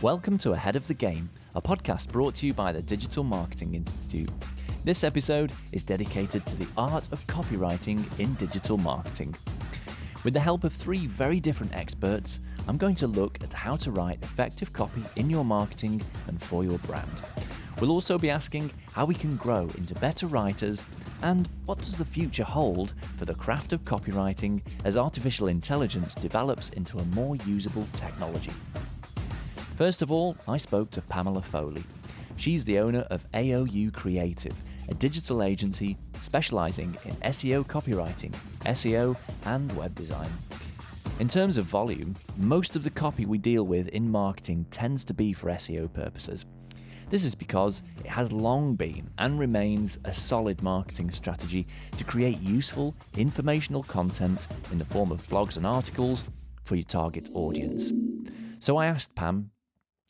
Welcome to Ahead of the Game, a podcast brought to you by the Digital Marketing Institute. This episode is dedicated to the art of copywriting in digital marketing. With the help of three very different experts, I'm going to look at how to write effective copy in your marketing and for your brand. We'll also be asking how we can grow into better writers and what does the future hold for the craft of copywriting as artificial intelligence develops into a more usable technology. First of all, I spoke to Pamela Foley. She's the owner of AOU Creative, a digital agency specializing in SEO copywriting, SEO, and web design. In terms of volume, most of the copy we deal with in marketing tends to be for SEO purposes. This is because it has long been and remains a solid marketing strategy to create useful, informational content in the form of blogs and articles for your target audience. So I asked Pam,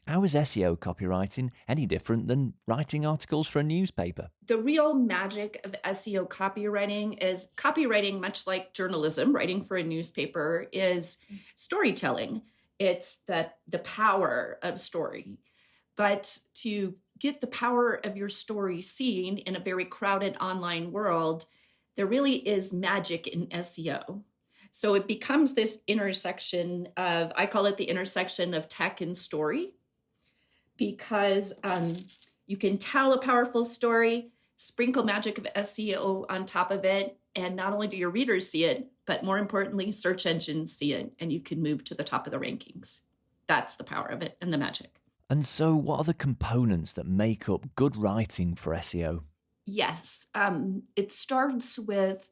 how is SEO copywriting any different than writing articles for a newspaper? The real magic of SEO copywriting is copywriting, much like journalism, writing for a newspaper, is storytelling. It's the power of story. But to get the power of your story seen in a very crowded online world, there really is magic in SEO. So it becomes this intersection of, I call it the intersection of tech and story, because you can tell a powerful story, sprinkle magic of SEO on top of it, and not only do your readers see it, but more importantly, search engines see it, and you can move to the top of the rankings. That's the power of it and the magic. And so what are the components that make up good writing for SEO? Yes, it starts with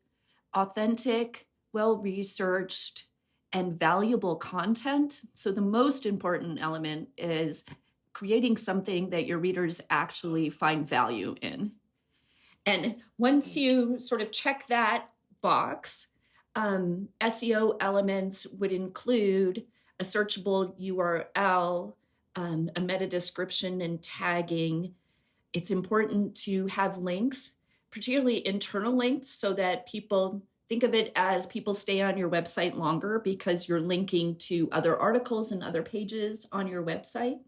authentic, well-researched, and valuable content. So the most important element is creating something that your readers actually find value in. And once you sort of check that box, SEO elements would include a searchable URL, a meta description and tagging. It's important to have links, particularly internal links, so that people think of it as people stay on your website longer because you're linking to other articles and other pages on your website.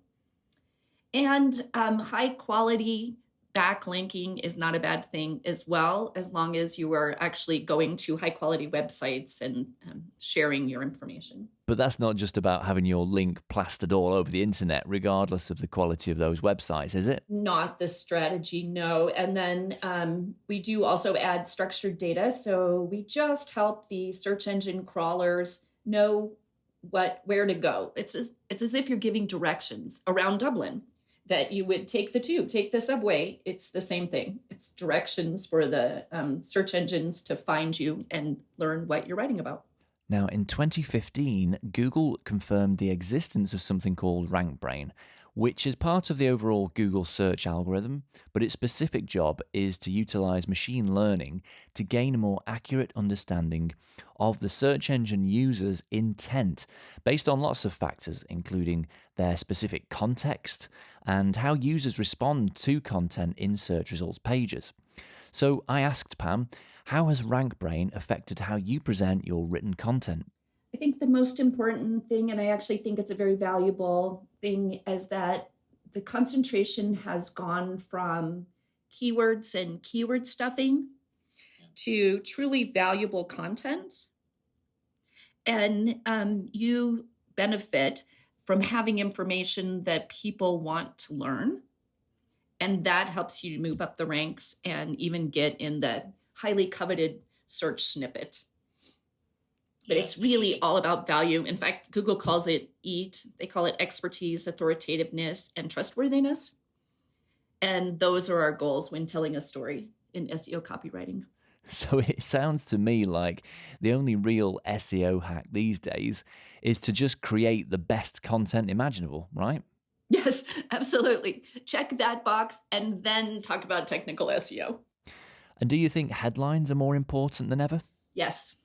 And high quality backlinking is not a bad thing as well, as long as you are actually going to high quality websites and sharing your information. But that's not just about having your link plastered all over the internet, regardless of the quality of those websites, is it? Not the strategy, no. And then we do also add structured data. So we just help the search engine crawlers know where to go. It's as if you're giving directions around Dublin, that you would take the tube, take the subway. It's the same thing. It's directions for the search engines to find you and learn what you're writing about. Now, in 2015, Google confirmed the existence of something called RankBrain, which is part of the overall Google search algorithm, but its specific job is to utilize machine learning to gain a more accurate understanding of the search engine user's intent based on lots of factors, including their specific context and how users respond to content in search results pages. So I asked Pam, how has RankBrain affected how you present your written content? I think the most important thing, and I actually think it's a very valuable thing, is that the concentration has gone from keywords and keyword stuffing to truly valuable content. And you benefit from having information that people want to learn. And that helps you move up the ranks and even get in the highly coveted search snippet. But it's really all about value. In fact, Google calls it EAT. They call it expertise, authoritativeness, and trustworthiness. And those are our goals when telling a story in SEO copywriting. So it sounds to me like the only real SEO hack these days is to just create the best content imaginable, right? Yes, absolutely. Check that box and then talk about technical SEO. And do you think headlines are more important than ever? Yes.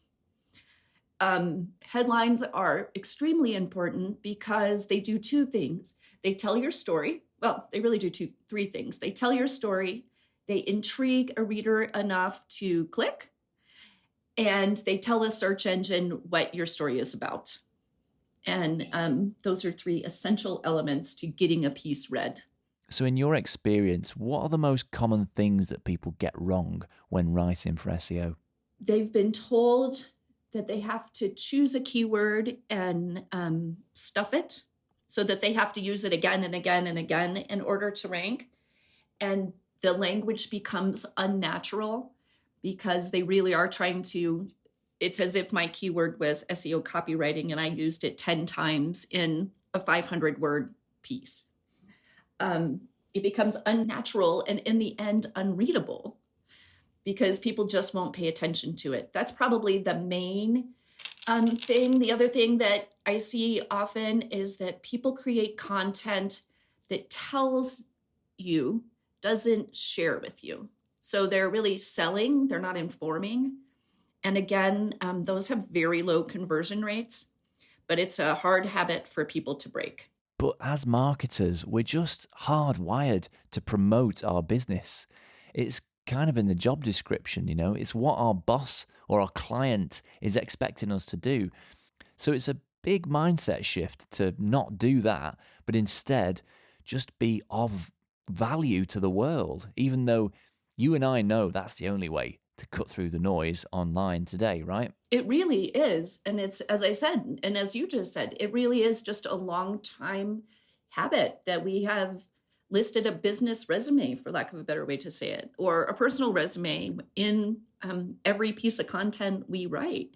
Headlines are extremely important because they do two things. They tell your story. Well, they really do three things. They tell your story, they intrigue a reader enough to click, and they tell a search engine what your story is about. And those are three essential elements to getting a piece read. So in your experience, what are the most common things that people get wrong when writing for SEO? They've been told that they have to choose a keyword and stuff it so that they have to use it again and again and again in order to rank. And the language becomes unnatural because they really are trying to, it's as if my keyword was SEO copywriting and I used it 10 times in a 500-word piece. It becomes unnatural and in the end unreadable because people just won't pay attention to it. That's probably the main thing. The other thing that I see often is that people create content that tells you, doesn't share with you. So they're really selling, they're not informing. And again, those have very low conversion rates, but it's a hard habit for people to break. But as marketers, we're just hardwired to promote our business. It's kind of in the job description, it's what our boss or our client is expecting us to do. So it's a big mindset shift to not do that, but instead just be of value to the world, even though you and I know that's the only way to cut through the noise online today, right? It really is. And it's, as I said, and as you just said, it really is just a long time habit that we have listed a business resume, for lack of a better way to say it, or a personal resume in every piece of content we write.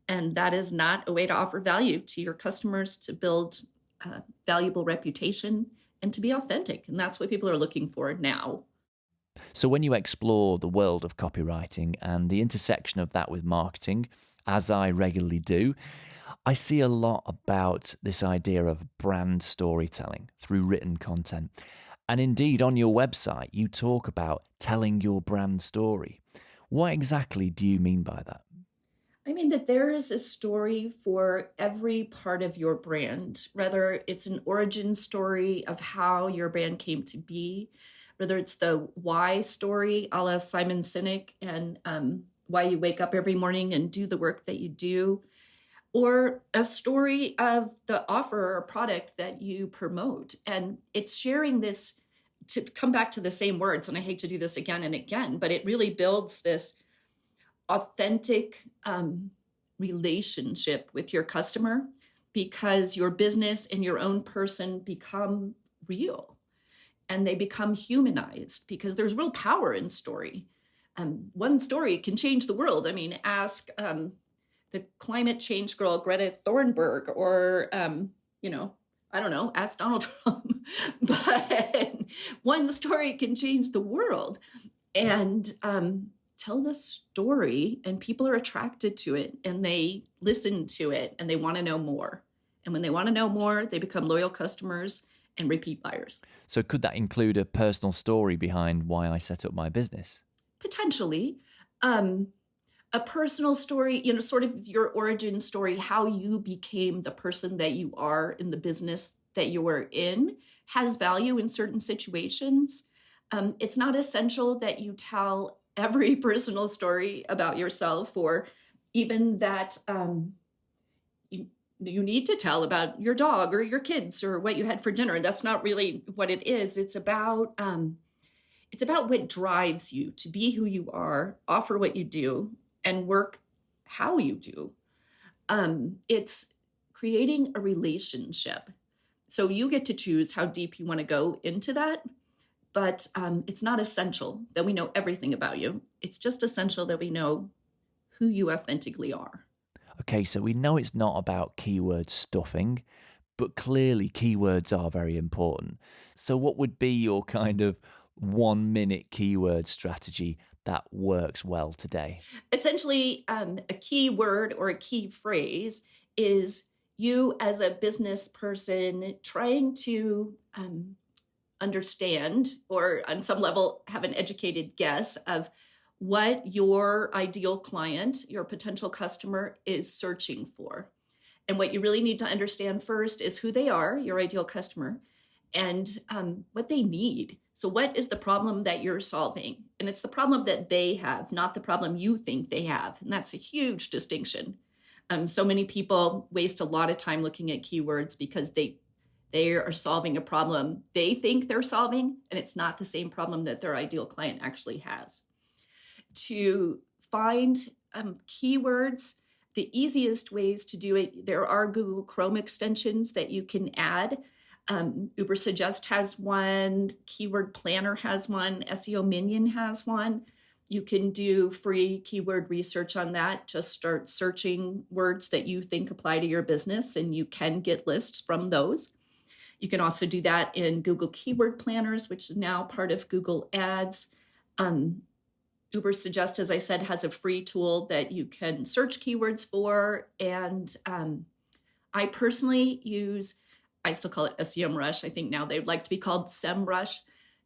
And that is not a way to offer value to your customers, to build a valuable reputation, and to be authentic. And that's what people are looking for now. So when you explore the world of copywriting and the intersection of that with marketing, as I regularly do, I see a lot about this idea of brand storytelling through written content. And indeed, on your website, you talk about telling your brand story. What exactly do you mean by that? I mean that there is a story for every part of your brand, whether it's an origin story of how your brand came to be, whether it's the why story, a la Simon Sinek, and why you wake up every morning and do the work that you do, or a story of the offer or product that you promote. And it's sharing this, to come back to the same words, and I hate to do this again and again, but it really builds this authentic relationship with your customer because your business and your own person become real. And they become humanized because there's real power in story. One story can change the world. I mean, ask the climate change girl, Greta Thunberg, or, I don't know, ask Donald Trump. But one story can change the world. And tell the story, and people are attracted to it, and they listen to it, and they want to know more. And when they want to know more, they become loyal customers and repeat buyers. So could that include a personal story behind why I set up my business? Potentially. A personal story, sort of your origin story, how you became the person that you are in the business that you are in, has value in certain situations. It's not essential that you tell every personal story about yourself, or even that you need to tell about your dog or your kids or what you had for dinner. That's not really what it is. It's about what drives you to be who you are, offer what you do, and work how you do. It's creating a relationship. So you get to choose how deep you want to go into that, but it's not essential that we know everything about you. It's just essential that we know who you authentically are. Okay, so we know it's not about keyword stuffing, but clearly keywords are very important. So what would be your kind of 1-minute keyword strategy that works well today? Essentially, a keyword or a key phrase is you as a business person trying to understand, or on some level have an educated guess of what your ideal client, your potential customer, is searching for. And what you really need to understand first is who they are, your ideal customer, and what they need. So what is the problem that you're solving? And it's the problem that they have, not the problem you think they have. And that's a huge distinction. So many people waste a lot of time looking at keywords because they are solving a problem they think they're solving, and it's not the same problem that their ideal client actually has. To find keywords, the easiest ways to do it, there are Google Chrome extensions that you can add. Ubersuggest has one, Keyword Planner has one, SEO Minion has one. You can do free keyword research on that. Just start searching words that you think apply to your business, and you can get lists from those. You can also do that in Google Keyword Planners, which is now part of Google Ads. Ubersuggest, as I said, has a free tool that you can search keywords for. And I personally use, I still call it SEMrush. I think now they'd like to be called SEMrush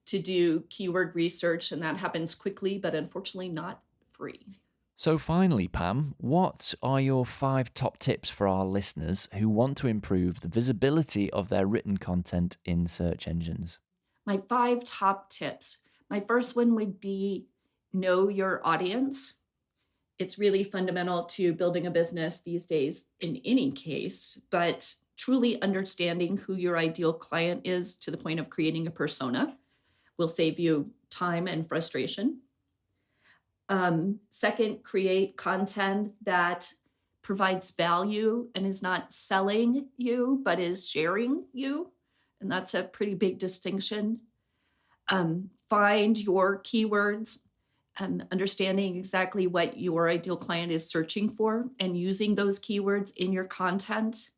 to do keyword research, and that happens quickly, but unfortunately not free. So finally, Pam, what are your 5 top tips for our listeners who want to improve the visibility of their written content in search engines? My 5 top tips. My first one would be know your audience. It's really fundamental to building a business these days in any case, but truly understanding who your ideal client is to the point of creating a persona will save you time and frustration. Second, create content that provides value and is not selling you, but is sharing you. And that's a pretty big distinction. Find your keywords, understanding exactly what your ideal client is searching for and using those keywords in your content.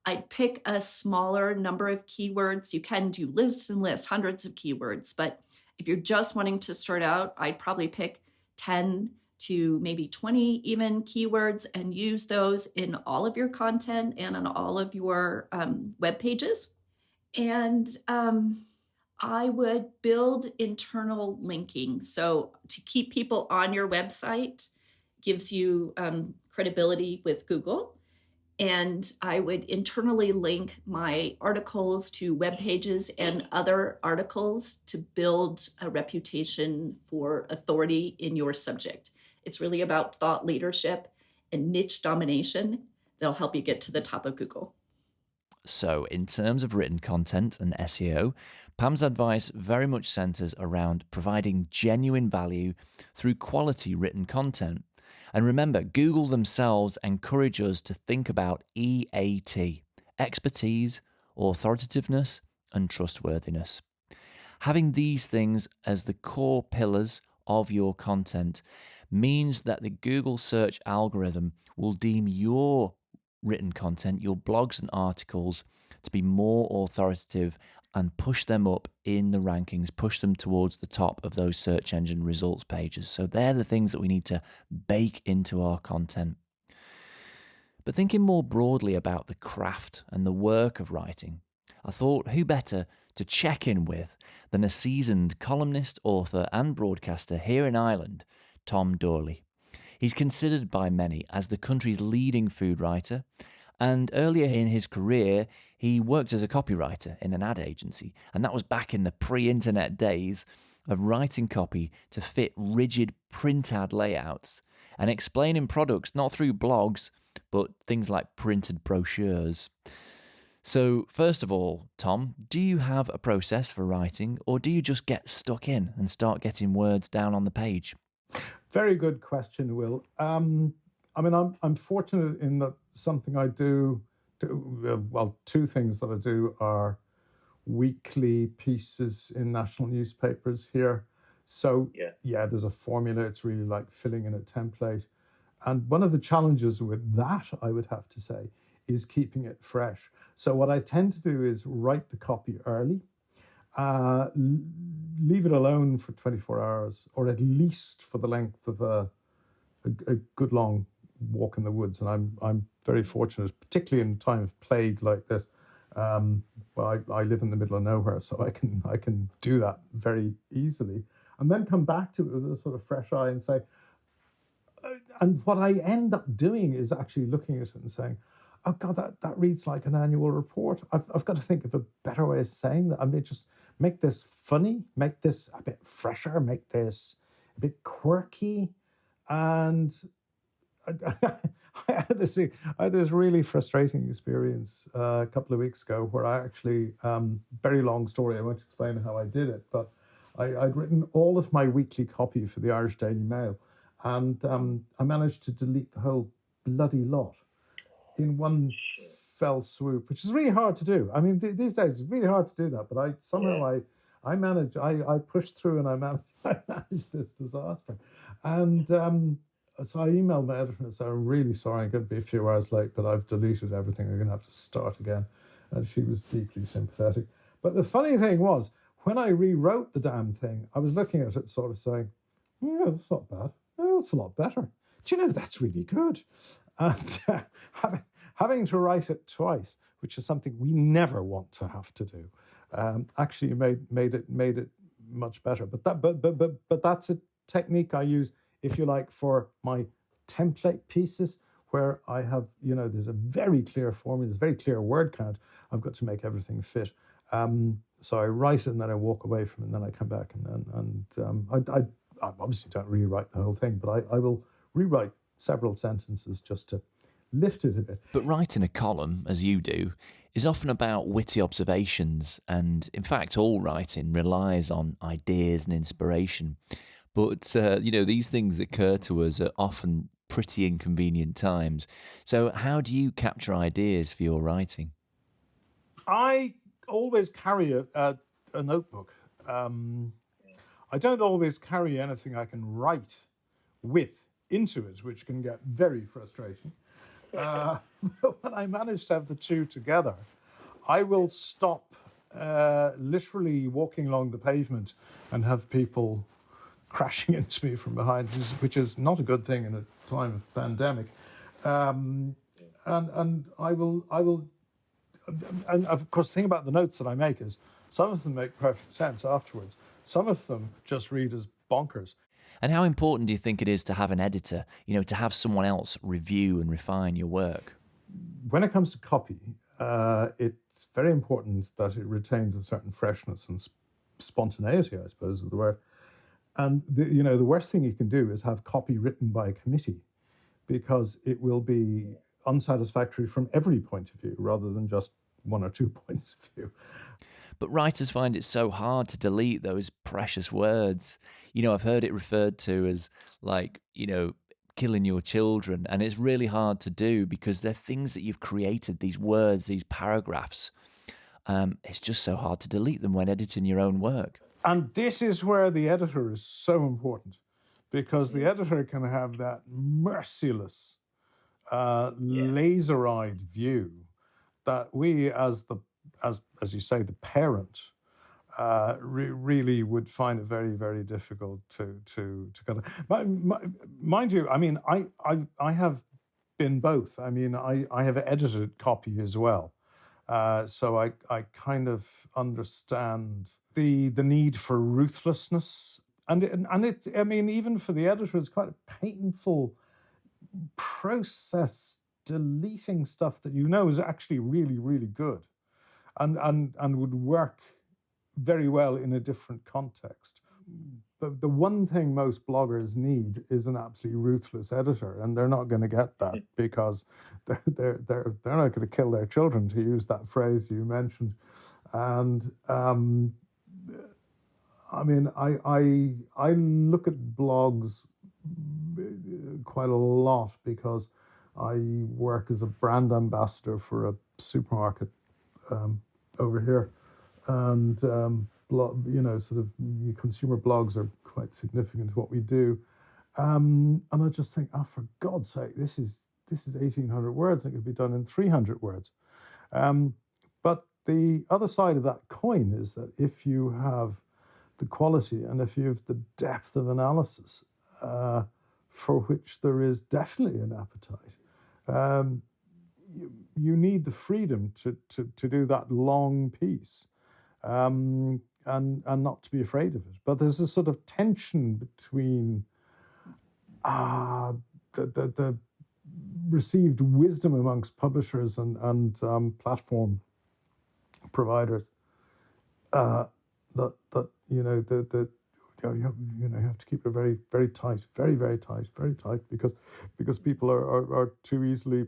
I'd pick a smaller number of keywords. You can do lists and lists, hundreds of keywords, but if you're just wanting to start out, I'd probably pick 10 to maybe 20 even keywords and use those in all of your content and on all of your web pages. And I would build internal linking. So to keep people on your website gives you credibility with Google. And I would internally link my articles to web pages and other articles to build a reputation for authority in your subject. It's really about thought leadership and niche domination that'll help you get to the top of Google. So in terms of written content and SEO, Pam's advice very much centers around providing genuine value through quality written content. And remember, Google themselves encourage us to think about EAT, expertise, authoritativeness, and trustworthiness. Having these things as the core pillars of your content means that the Google search algorithm will deem your written content, your blogs and articles, to be more authoritative and push them up in the rankings, push them towards the top of those search engine results pages. So they're the things that we need to bake into our content. But thinking more broadly about the craft and the work of writing, I thought who better to check in with than a seasoned columnist, author and broadcaster here in Ireland, Tom Doorley. He's considered by many as the country's leading food writer, and earlier in his career, he worked as a copywriter in an ad agency, and that was back in the pre-internet days of writing copy to fit rigid print ad layouts and explaining products not through blogs, but things like printed brochures. So first of all, Tom, do you have a process for writing, or do you just get stuck in and start getting words down on the page? Very good question, Will. I'm fortunate in that something I do, two things that I do are weekly pieces in national newspapers here. So yeah, there's a formula. It's really like filling in a template. And one of the challenges with that, I would have to say, is keeping it fresh. So what I tend to do is write the copy early, leave it alone for 24 hours, or at least for the length of a good long walk in the woods. And I'm very fortunate, particularly in a time of plague like this. Well, I live in the middle of nowhere, so I can do that very easily, and then come back to it with a sort of fresh eye and say. And what I end up doing is actually looking at it and saying, "Oh God, that reads like an annual report. I've got to think of a better way of saying that. I mean, just make this funny, make this a bit fresher, make this a bit quirky, and I had this really frustrating experience a couple of weeks ago where I actually, very long story, I won't explain how I did it, but I'd written all of my weekly copy for the Irish Daily Mail, and I managed to delete the whole bloody lot in one fell swoop, which is really hard to do. I mean, these days it's really hard to do that, but I managed, I pushed through and I managed this disaster. And so I emailed my editor and said, I'm really sorry, I'm going to be a few hours late, but I've deleted everything. I'm going to have to start again. And she was deeply sympathetic. But the funny thing was, when I rewrote the damn thing, I was looking at it sort of saying, yeah, that's not bad. Oh, that's a lot better. Do you know, that's really good. And having to write it twice, which is something we never want to have to do, actually made it much better. But that's a technique I use, if you like, for my template pieces, where I have, there's a very clear formula, there's a very clear word count. I've got to make everything fit. So I write it and then I walk away from it and then I come back and I obviously don't rewrite the whole thing, but I will rewrite several sentences just to lift it a bit. But writing a column, as you do, is often about witty observations, and in fact all writing relies on ideas and inspiration. But, these things occur to us at often pretty inconvenient times. So how do you capture ideas for your writing? I always carry a notebook. I don't always carry anything I can write into it, which can get very frustrating. But when I manage to have the two together, I will stop literally walking along the pavement and have people crashing into me from behind, which is not a good thing in a time of pandemic. And I will, and of course, the thing about the notes that I make is some of them make perfect sense afterwards. Some of them just read as bonkers. And how important do you think it is to have an editor, to have someone else review and refine your work? When it comes to copy, it's very important that it retains a certain freshness and spontaneity, I suppose is the word. And the worst thing you can do is have copy written by a committee, because it will be unsatisfactory from every point of view rather than just one or two points of view. But writers find it so hard to delete those precious words. I've heard it referred to as killing your children, and it's really hard to do because they're things that you've created, these words, these paragraphs. It's just so hard to delete them when editing your own work. And this is where the editor is so important, because the editor can have that merciless, laser-eyed view that we, as you say, the parent, really would find it very, very difficult to kind of. Mind you, I mean, I have been both. I mean, I have edited copy as well, so I kind of understand the need for ruthlessness, and it. I mean, even for the editor, it's quite a painful process deleting stuff that is actually really, really good, and would work very well in a different context. But the one thing most bloggers need is an absolutely ruthless editor, and they're not going to get that because they're not going to kill their children, to use that phrase you mentioned. And I mean, I look at blogs quite a lot because I work as a brand ambassador for a supermarket over here, and sort of consumer blogs are quite significant to what we do, and I just think, for God's sake, this is 1,800 words. It could be done in 300 words. But the other side of that coin is that if you have the quality and if you have the depth of analysis, for which there is definitely an appetite, you need the freedom to do that long piece, and not to be afraid of it. But there's a sort of tension between the received wisdom amongst publishers and platform providers, that you have to keep it very, very tight, very, very tight, very tight, because people are too easily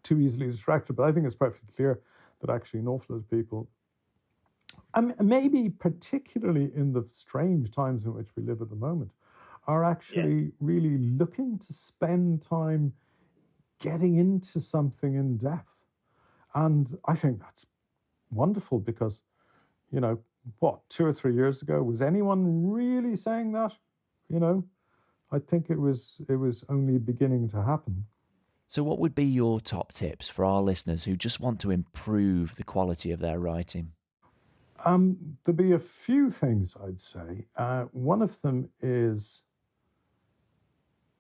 distracted. But I think it's perfectly clear that actually an awful lot of people, and maybe particularly in the strange times in which we live at the moment, are actually really looking to spend time getting into something in depth. And I think that's wonderful because, 2 or 3 years ago, was anyone really saying that? I think it was only beginning to happen. So what would be your top tips for our listeners who just want to improve the quality of their writing? There'd be a few things I'd say. One of them is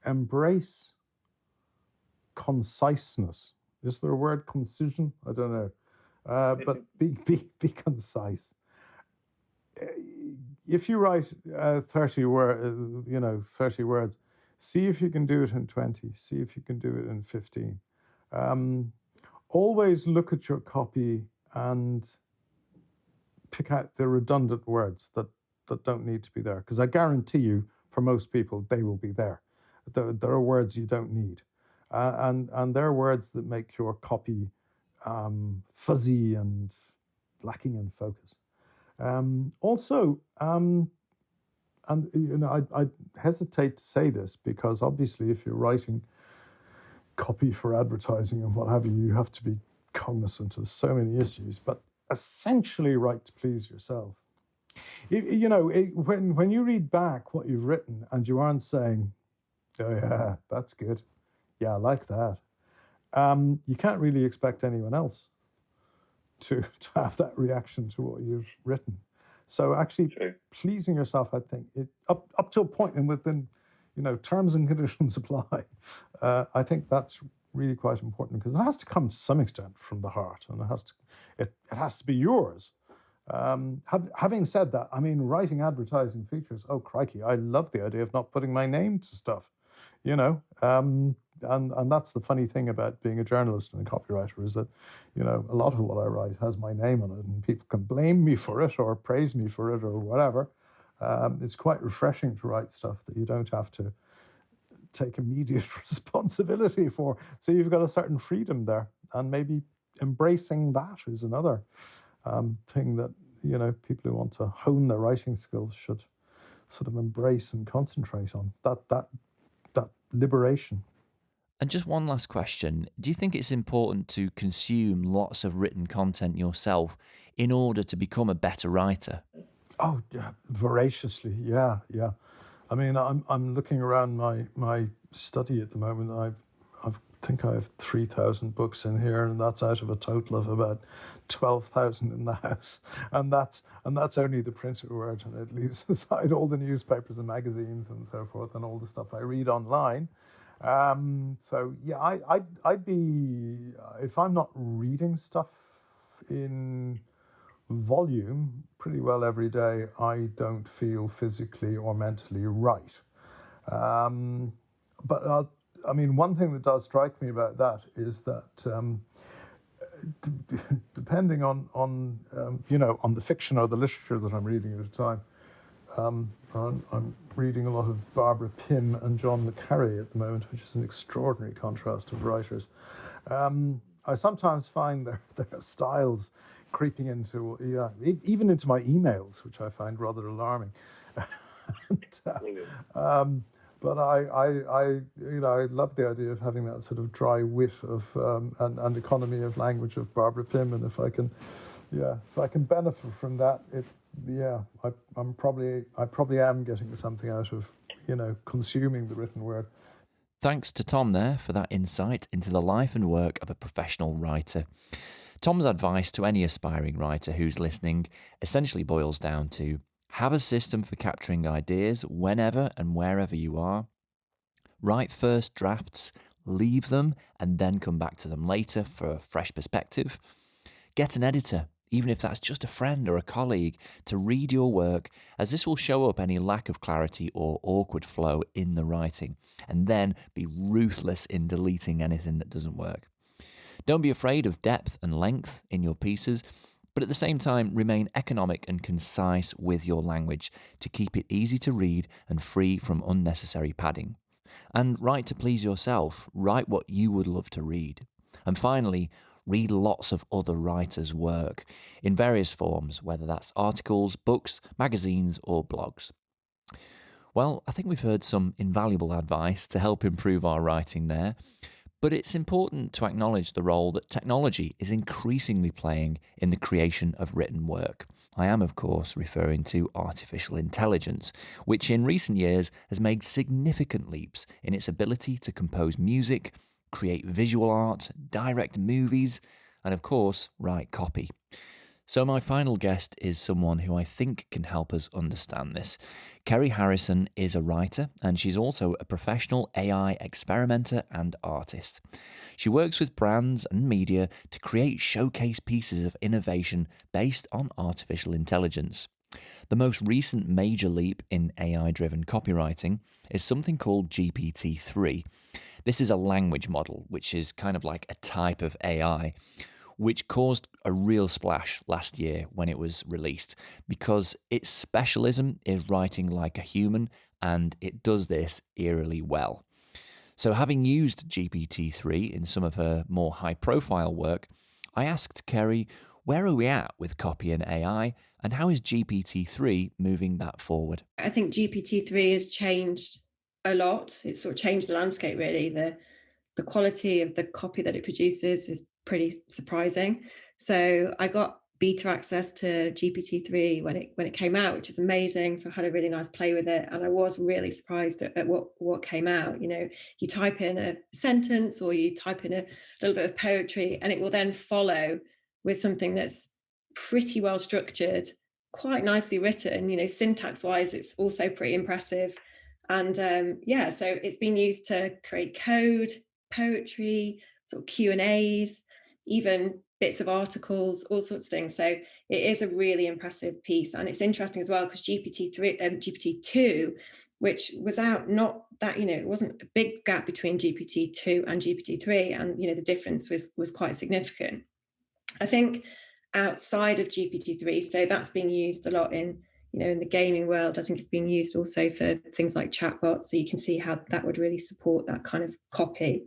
embrace conciseness. Is there a word, concision? I don't know. But be concise. If you write 30 words, see if you can do it in 20. See if you can do it in 15. Always look at your copy and pick out the redundant words that don't need to be there. Because I guarantee you, for most people, they will be there. There are words you don't need. And there are words that make your copy fuzzy and lacking in focus. I hesitate to say this because obviously if you're writing copy for advertising and what have you, you have to be cognizant of so many issues, but essentially write to please yourself. When you read back what you've written and you aren't saying, oh yeah, that's good, yeah, I like that, you can't really expect anyone else to have that reaction to what you've written. So actually pleasing yourself, I think, up to a point and within, terms and conditions apply. I think that's really quite important because it has to come to some extent from the heart and it has to be yours. Having said that, writing advertising features, oh crikey, I love the idea of not putting my name to stuff, and that's the funny thing about being a journalist and a copywriter is that, a lot of what I write has my name on it and people can blame me for it or praise me for it or whatever. It's quite refreshing to write stuff that you don't have to take immediate responsibility for. So you've got a certain freedom there, and maybe embracing that is another thing that, people who want to hone their writing skills should sort of embrace and concentrate on, that liberation. And just one last question. Do you think it's important to consume lots of written content yourself in order to become a better writer? Oh, yeah, voraciously, yeah. I'm looking around my study at the moment. I think I have 3,000 books in here, and that's out of a total of about 12,000 in the house. And that's only the printed word, and it leaves aside all the newspapers and magazines and so forth, and all the stuff I read online. So yeah, I'd be, if I'm not reading stuff in volume pretty well every day, I don't feel physically or mentally right. But one thing that does strike me about that is that depending on the fiction or the literature that I'm reading at a time, I'm reading a lot of Barbara Pym and John le Carré at the moment, which is an extraordinary contrast of writers. I sometimes find their styles creeping into, even into my emails, which I find rather alarming. But I love the idea of having that sort of dry wit of and economy of language of Barbara Pym, and if I can benefit from that, I probably am getting something out of consuming the written word. Thanks to Tom there for that insight into the life and work of a professional writer. Tom's advice to any aspiring writer who's listening essentially boils down to: have a system for capturing ideas whenever and wherever you are. Write first drafts, leave them, and then come back to them later for a fresh perspective. Get an editor, even if that's just a friend or a colleague, to read your work, as this will show up any lack of clarity or awkward flow in the writing, and then be ruthless in deleting anything that doesn't work. Don't be afraid of depth and length in your pieces. But at the same time, remain economic and concise with your language to keep it easy to read and free from unnecessary padding. And write to please yourself. Write what you would love to read. And finally, read lots of other writers' work in various forms, whether that's articles, books, magazines, or blogs. Well, I think we've heard some invaluable advice to help improve our writing there, but it's important to acknowledge the role that technology is increasingly playing in the creation of written work. I am, of course, referring to artificial intelligence, which in recent years has made significant leaps in its ability to compose music, create visual art, direct movies, and of course, write copy. So my final guest is someone who I think can help us understand this. Kerry Harrison is a writer, and she's also a professional AI experimenter and artist. She works with brands and media to create showcase pieces of innovation based on artificial intelligence. The most recent major leap in AI-driven copywriting is something called GPT-3. This is a language model, which is kind of like a type of AI, which caused a real splash last year when it was released because its specialism is writing like a human, and it does this eerily well. So having used GPT-3 in some of her more high-profile work, I asked Kerry, where are we at with copy and AI, and how is GPT-3 moving that forward? I think GPT-3 has changed a lot. It's sort of changed the landscape, really. The quality of the copy that it produces is pretty surprising. So I got beta access to GPT-3 when it came out, which is amazing. So I had a really nice play with it, and I was really surprised at what came out. You know, you type in a sentence or you type in a little bit of poetry, and it will then follow with something that's pretty well structured, quite nicely written. You know, syntax wise, it's also pretty impressive. And so it's been used to create code, poetry, sort of Q&As, even bits of articles, all sorts of things. So it is a really impressive piece. And it's interesting as well because GPT-2, which was out, not that, you know, it wasn't a big gap between GPT-2 and GPT-3. And, you know, the difference was quite significant. I think outside of GPT-3, so that's being used a lot in the gaming world. I think it's being used also for things like chatbots. So you can see how that would really support that kind of copy.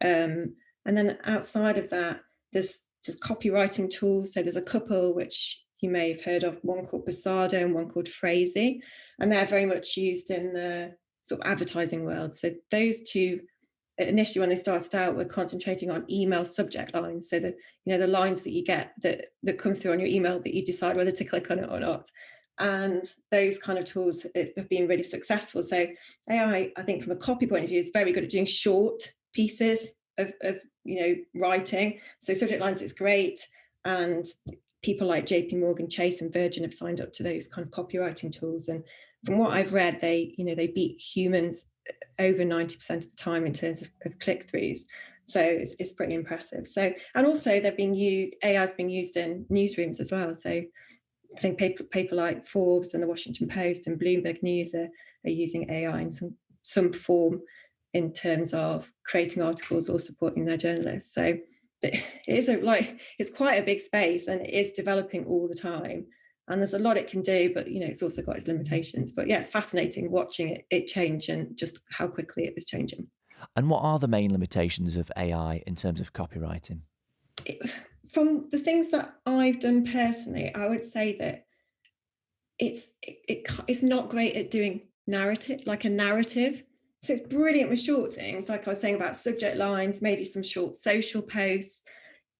And then outside of that, there's copywriting tools. So there's a couple which you may have heard of, one called Basado and one called Phrasey, and they're very much used in the sort of advertising world. So those two, initially when they started out, were concentrating on email subject lines. So the lines that you get that come through on your email that you decide whether to click on it or not. And those kind of tools have been really successful. So AI, I think from a copy point of view, is very good at doing short pieces of writing. So subject lines is great. And people like JP Morgan Chase and Virgin have signed up to those kind of copywriting tools. And from what I've read, they beat humans over 90% of the time in terms of click-throughs. So it's pretty impressive. So, and also AI is being used in newsrooms as well. So I think paper like Forbes and the Washington Post and Bloomberg News are using AI in some form in terms of creating articles or supporting their journalists. So it's quite a big space, and it is developing all the time. And there's a lot it can do, but it's also got its limitations. But yeah, it's fascinating watching it change and just how quickly it was changing. And what are the main limitations of AI in terms of copywriting? From the things that I've done personally, I would say that it's not great at doing narrative, like a narrative. So it's brilliant with short things, like I was saying about subject lines, maybe some short social posts,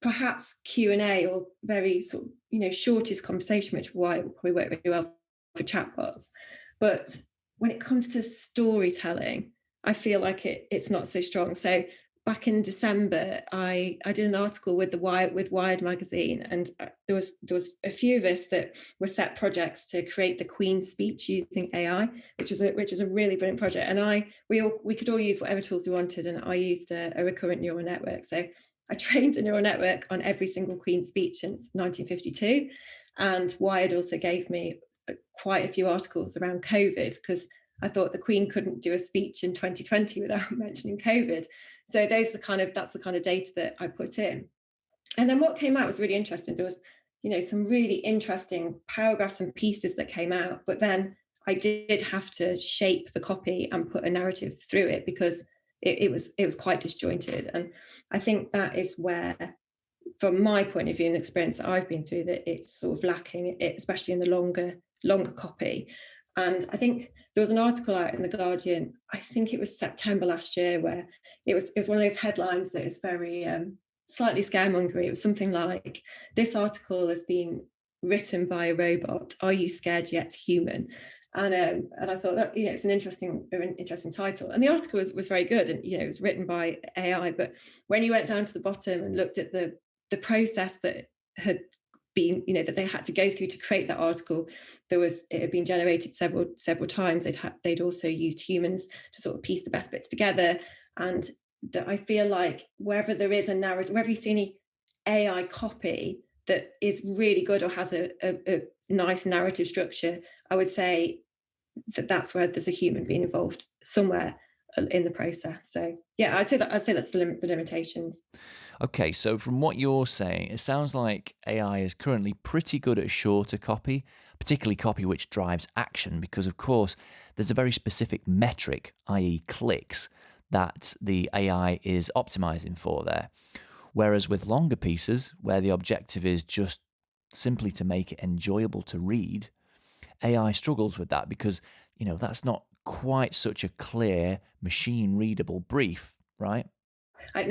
perhaps Q&A or very sort of, shortest conversation, which will probably work really well for chatbots. But when it comes to storytelling, I feel like it's not so strong. So back in December, I did an article with Wired magazine, and there was a few of us that were set projects to create the Queen's speech using AI, which is a really brilliant project. And we could all use whatever tools we wanted, and I used a recurrent neural network. So I trained a neural network on every single Queen's speech since 1952, and Wired also gave me quite a few articles around COVID, because I thought the Queen couldn't do a speech in 2020 without mentioning COVID. So that's the kind of data that I put in. And then what came out was really interesting. There was some really interesting paragraphs and pieces that came out, but then I did have to shape the copy and put a narrative through it because it was quite disjointed. And I think that is where, from my point of view and the experience that I've been through, that it's sort of lacking, especially in the longer copy. And I think there was an article out in The Guardian, I think it was September last year, where it was one of those headlines that is very slightly scaremongery. It was something like, "This article has been written by a robot. Are you scared yet, human?" And I thought that it's an interesting title. And the article was very good, and it was written by AI. But when you went down to the bottom and looked at the process that had been, that they had to go through to create that article, it had been generated several times. They'd also used humans to sort of piece the best bits together. And that I feel like wherever there is a narrative, wherever you see any AI copy that is really good or has a nice narrative structure, I would say that's where there's a human being involved somewhere in the process. So yeah, I'd say that's the limitations. Okay, so from what you're saying, it sounds like AI is currently pretty good at shorter copy, particularly copy which drives action, because of course there's a very specific metric, i.e. clicks, that the AI is optimizing for there. Whereas with longer pieces, where the objective is just simply to make it enjoyable to read, AI struggles with that because, that's not quite such a clear, machine-readable brief, right? I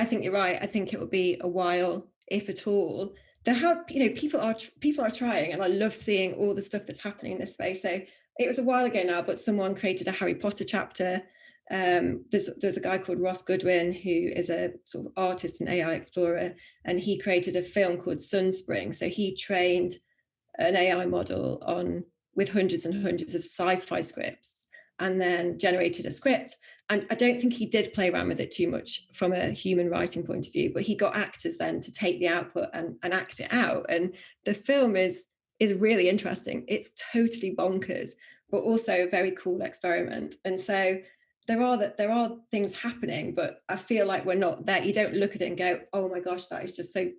think you're right. I think it will be a while, if at all. People are trying, and I love seeing all the stuff that's happening in this space. So it was a while ago now, but someone created a Harry Potter chapter. There's a guy called Ross Goodwin who is a sort of artist and AI explorer, and he created a film called Sunspring. So he trained an AI model with hundreds and hundreds of sci-fi scripts, and then generated a script. And I don't think he did play around with it too much from a human writing point of view, but he got actors then to take the output and act it out. And the film is really interesting. It's totally bonkers, but also a very cool experiment. And so there are things happening, but I feel like we're not there. You don't look at it and go, "Oh my gosh, that is just so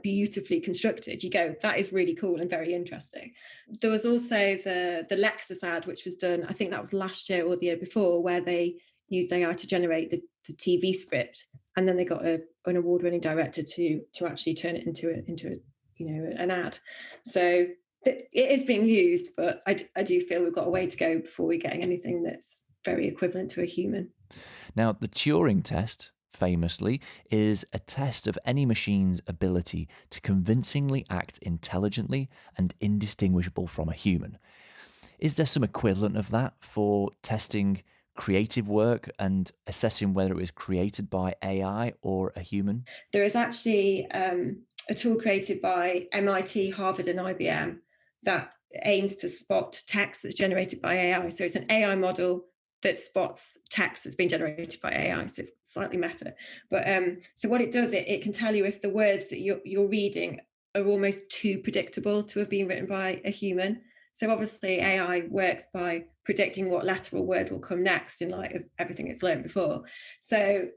beautifully constructed." You go, "That is really cool and very interesting." There was also the Lexus ad, which was done, I think that was last year or the year before, where they used AI to generate the TV script, and then they got an award-winning director to actually turn it into an ad. So it is being used, but I do feel we've got a way to go before we're getting anything that's very equivalent to a human. Now, the Turing Test, famously, is a test of any machine's ability to convincingly act intelligently and indistinguishable from a human. Is there some equivalent of that for testing creative work and assessing whether it was created by AI or a human? There is actually a tool created by MIT, Harvard, and IBM that aims to spot text that's generated by AI. So it's an AI model that spots text that's been generated by AI. So it's slightly meta. But so what it does, it can tell you if the words that you're reading are almost too predictable to have been written by a human. So obviously AI works by predicting what letter or word will come next in light of everything it's learned before. So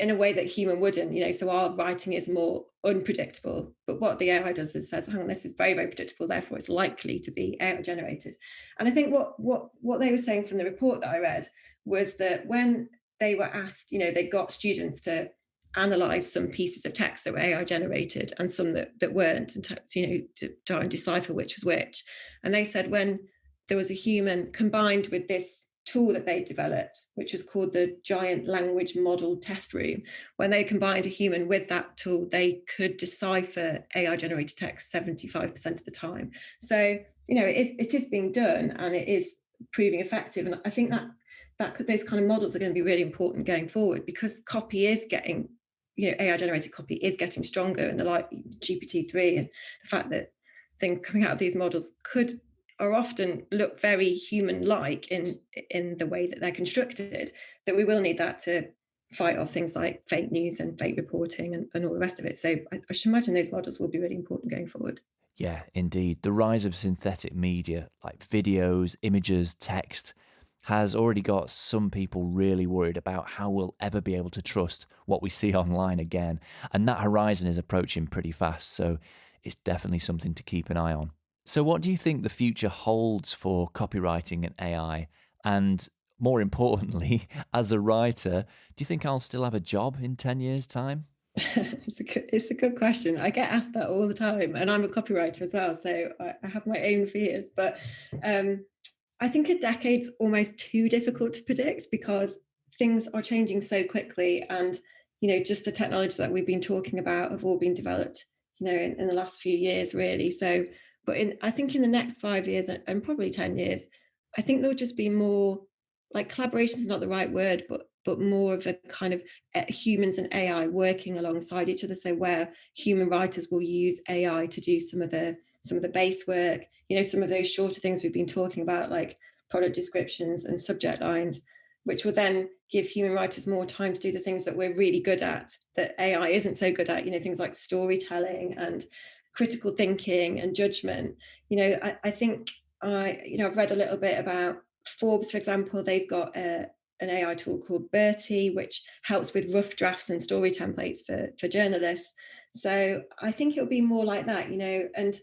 in a way that human wouldn't, so our writing is more unpredictable. But what the AI does is says, hang on, this is very, very predictable, therefore it's likely to be AI generated. And I think what they were saying from the report that I read was that when they were asked, they got students to analyze some pieces of text that were AI generated and some that weren't, and to try and decipher which was which. And they said when there was a human combined with this tool that they developed, which was called the Giant Language Model Test Room, when they combined a human with that tool, they could decipher AI generated text 75% of the time. So, it is being done, and it is proving effective. And I think that those kind of models are going to be really important going forward, because copy is getting, AI generated copy is getting stronger, and the like GPT-3 and the fact that things coming out of these models are often look very human-like in the way that they're constructed, that we will need that to fight off things like fake news and fake reporting and all the rest of it. So I should imagine those models will be really important going forward. Yeah, indeed. The rise of synthetic media like videos, images, text has already got some people really worried about how we'll ever be able to trust what we see online again. And that horizon is approaching pretty fast. So it's definitely something to keep an eye on. So what do you think the future holds for copywriting and AI? And more importantly, as a writer, do you think I'll still have a job in 10 years' time? It's a good question. I get asked that all the time, and I'm a copywriter as well, so I have my own fears. But I think a decade's almost too difficult to predict because things are changing so quickly, and just the technologies that we've been talking about have all been developed, in the last few years, really. So, but I think in the next 5 years and probably 10 years, I think there'll just be more, like, collaboration is not the right word, but more of a kind of humans and AI working alongside each other. So where human writers will use AI to do some of the base work, some of those shorter things we've been talking about, like product descriptions and subject lines, which will then give human writers more time to do the things that we're really good at, that AI isn't so good at, things like storytelling and critical thinking and judgment. I think I've read a little bit about Forbes, for example. They've got an AI tool called Bertie, which helps with rough drafts and story templates for journalists. So I think it'll be more like that, and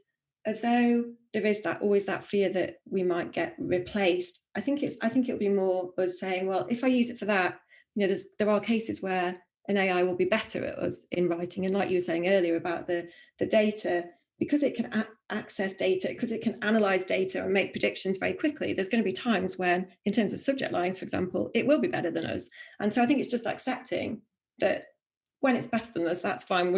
although there is always that fear that we might get replaced, I think it'll be more us saying, well, if I use it for that, there are cases where an AI will be better at us in writing. And like you were saying earlier about the data, because it can access data, because it can analyze data and make predictions very quickly, there's going to be times when, in terms of subject lines, for example, it will be better than us. And so I think it's just accepting that when it's better than us, that's fine.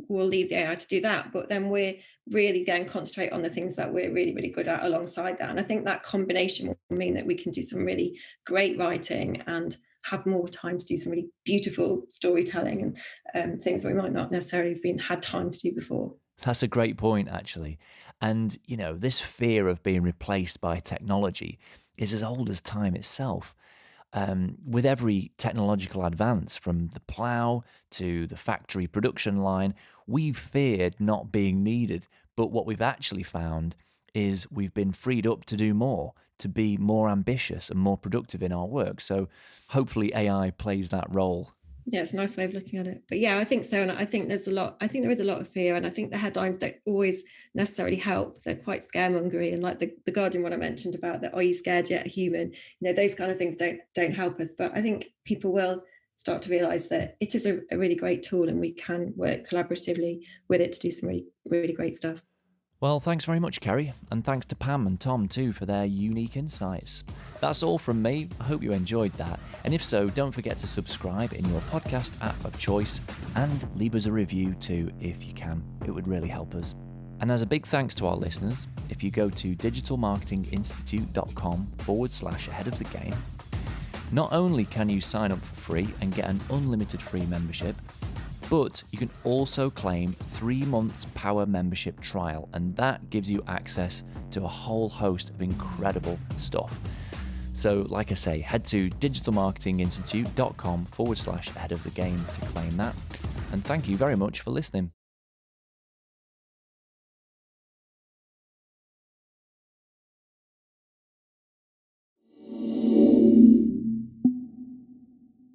We'll leave the AI to do that. But then we're really going to concentrate on the things that we're really, really good at alongside that. And I think that combination will mean that we can do some really great writing and have more time to do some really beautiful storytelling and things that we might not necessarily have had time to do before. That's a great point, actually. And, this fear of being replaced by technology is as old as time itself. With every technological advance, from the plough to the factory production line, we've feared not being needed. But what we've actually found is we've been freed up to do more, to be more ambitious and more productive in our work. So hopefully AI plays that role. Yeah, it's a nice way of looking at it. But yeah, I think so. And I think there is a lot of fear. And I think the headlines don't always necessarily help. They're quite scaremongering. And like the Guardian one I mentioned about the, are you scared yet, human? those kind of things don't help us. But I think people will start to realize that it is a really great tool, and we can work collaboratively with it to do some really, really great stuff. Well, thanks very much, Kerry, and thanks to Pam and Tom too for their unique insights. That's all from me. I hope you enjoyed that, and if so, don't forget to subscribe in your podcast app of choice and leave us a review too if you can. It would really help us. And as a big thanks to our listeners, if you go to digitalmarketinginstitute.com/ahead of the game, not only can you sign up for free and get an unlimited free membership, but you can also claim 3 months power membership trial, and that gives you access to a whole host of incredible stuff. So like I say, head to digitalmarketinginstitute.com/ahead of the game to claim that. And thank you very much for listening.